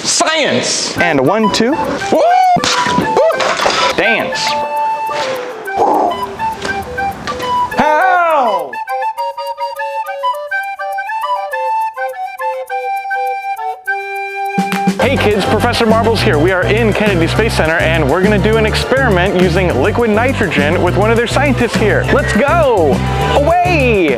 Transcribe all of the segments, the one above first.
Science. And 1, 2. Woo! Dance. How? Hey kids, Professor Marbles here. We are in Kennedy Space Center and we're gonna do an experiment using liquid nitrogen with one of their scientists here. Let's go! Away!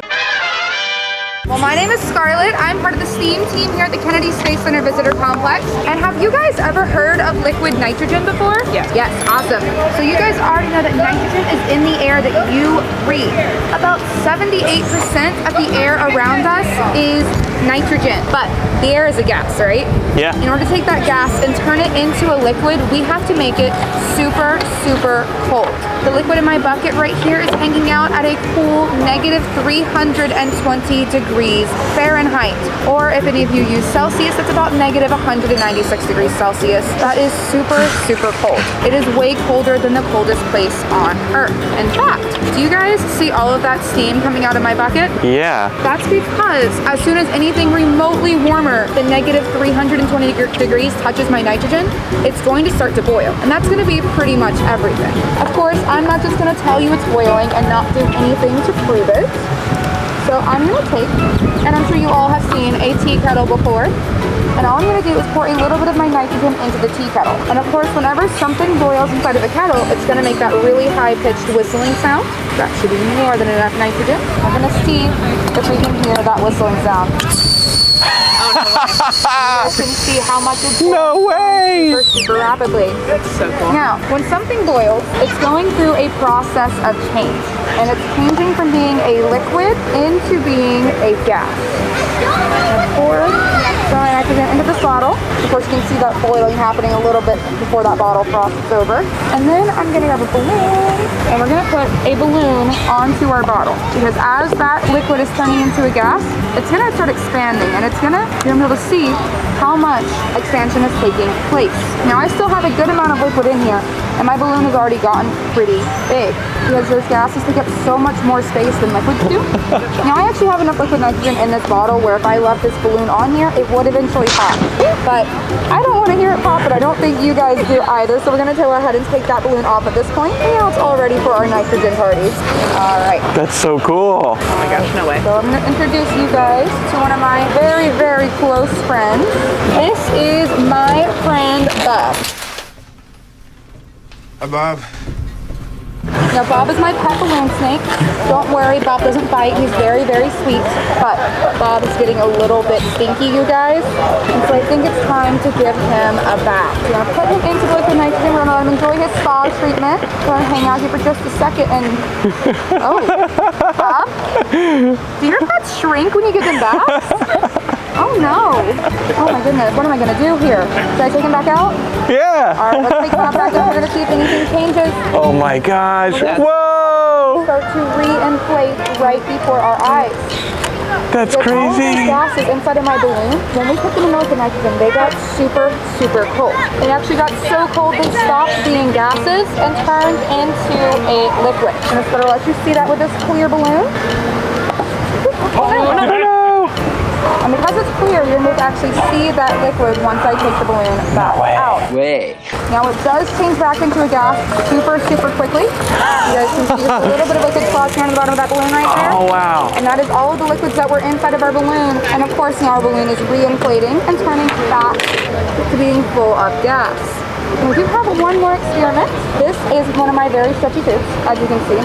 Well, my name is Scarlett. I'm part of the STEAM team here at the Kennedy Space Center Visitor Complex. And have you guys ever heard of liquid nitrogen before? Yes. Yes, awesome. So you guys already know that nitrogen is in the air that you breathe. About 78% of the air around us is nitrogen, but the air is a gas, right? Yeah. In order to take that gas and turn it into a liquid, we have to make it super, super cold. The liquid in my bucket right here is hanging out at a cool negative 320 degrees Fahrenheit. Or if any of you use Celsius, that's about negative 196 degrees Celsius. That is super, super cold. It is way colder than the coldest place on Earth. In fact, do you guys see all of that steam coming out of my bucket? Yeah. That's because as soon as anything remotely warmer than negative 320 degrees touches my nitrogen, it's going to start to boil. And that's going to be pretty much everything. Of course, I'm not just going to tell you it's boiling and not do anything to prove it. So I'm going to take, and I'm sure you all have seen a tea kettle before, and all I'm going to do is pour a little bit of my nitrogen into the tea kettle. And of course, whenever something boils inside of a kettle, it's going to make that really high-pitched whistling sound. That should be more than enough nitrogen. I'm going to see if we can hear that whistling sound. You can see how much it's No way! super, super rapidly. That's so cool. Now, when something boils, it's going through a process of change, and it's changing from being a liquid into being a gas. And pour some nitrogen into this bottle. Of course, you can see that boiling happening a little bit before that bottle crosses over. And then I'm going to have a balloon, and we're going to put a balloon onto our bottle, because as that liquid is turning into a gas, it's going to start expanding, and it's going to, you're going to be able to see how much expansion is taking place. Now, I still have a good amount of liquid in here, and my balloon has already gotten pretty big, because those gases take up so much more space than liquids do. Now, I actually have enough liquid nitrogen in this bottle where if I left this balloon on here, it would eventually pop. But I don't want to hear it pop, but I don't think you guys do either, so we're going to go ahead and take that balloon off at this point. And now it's all ready for our nitrogen party. All right. That's so cool. Oh my gosh, no way. So I'm going to introduce you guys to one of my very, very close friends. This is my friend, Bob. Hi, Bob. Now, Bob is my pet balloon snake. Don't worry, Bob doesn't bite. He's very, very sweet. But Bob is getting a little bit stinky, you guys. And so I think it's time to give him a bath. We're going to put him into the liquid nitrogen. We're going to let him enjoy his spa treatment. We're going to hang out here for just a second and... Oh, Bob? Do your pets shrink when you give them baths? Oh no! Oh my goodness, what am I gonna do here? Should I take him back out? Yeah. Alright, let's take him out back and we're gonna see if anything changes. Oh my gosh. Whoa! Start to re-inflate right before our eyes. That's With all of these crazy. gases inside of my balloon, when we put them in liquid nitrogen, they got super, super cold. They actually got so cold they stopped being gases and turned into a liquid. I'm just gonna let you see that with this clear balloon. Oh no! And because it's clear, you're going to actually see that liquid once I take the balloon back out. Now it does change back into a gas super, super quickly. You guys can see just a little bit of liquid splashing on the bottom of that balloon right there. Oh wow. And that is all of the liquids that were inside of our balloon. And of course now our balloon is re-inflating and turning back to being full of gas. And we do have one more experiment. This is one of my very stretchy tubes, as you can see.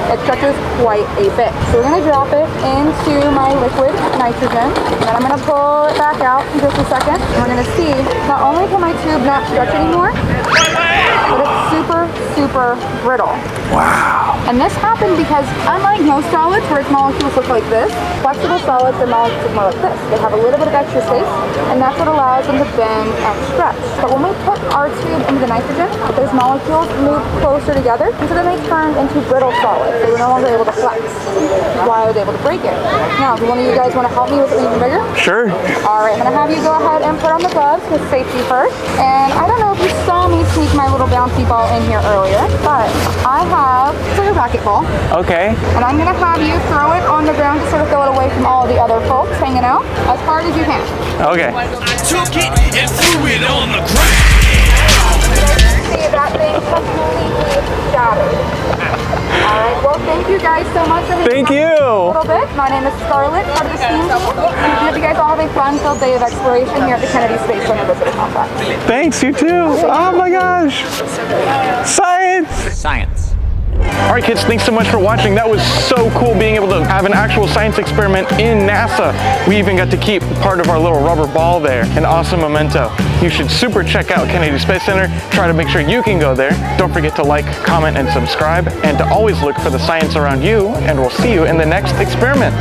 It stretches quite a bit. So we're going to drop it into my liquid nitrogen. And then I'm going to pull it back out in just a second. And we're going to see, not only can my tube not stretch anymore, but it's super, super brittle. Wow. And this happened because unlike most solids where its molecules look like this, flexible solids, their molecules look more like this. They have a little bit of extra space, and that's what allows them to bend and stretch. But when we put our tube into the nitrogen, those molecules move closer together, and so then they turn into brittle solids. So we're no longer able to flex. Why I was able to break it. Now, do one of you guys want to help me with it even bigger? Sure. All right, I'm gonna have you go ahead and put on the gloves with safety first. And I don't know if you saw me sneak my little bouncy ball ball in here earlier, but I have sort of a racquetball, Okay. and I'm gonna have you throw it on the ground to sort of throw it away from all the other folks hanging out as hard as you can. Okay. Took it and threw it on the ground. See that thing completely shattered. Alright, well thank you guys so much for hanging Thank out you. a little bit. My name is Scarlett, part of the STEAM team. I hope you guys all have a fun-filled day of exploration here at the Kennedy Space Center Visitor Complex. Thanks, you too. Oh my gosh. Science. Science. All right, kids, thanks so much for watching. That was so cool being able to have an actual science experiment in NASA. We even got to keep part of our little rubber ball there, an awesome memento. You should super check out Kennedy Space Center. Try to make sure you can go there. Don't forget to like, comment, and subscribe, and to always look for the science around you, and we'll see you in the next experiment.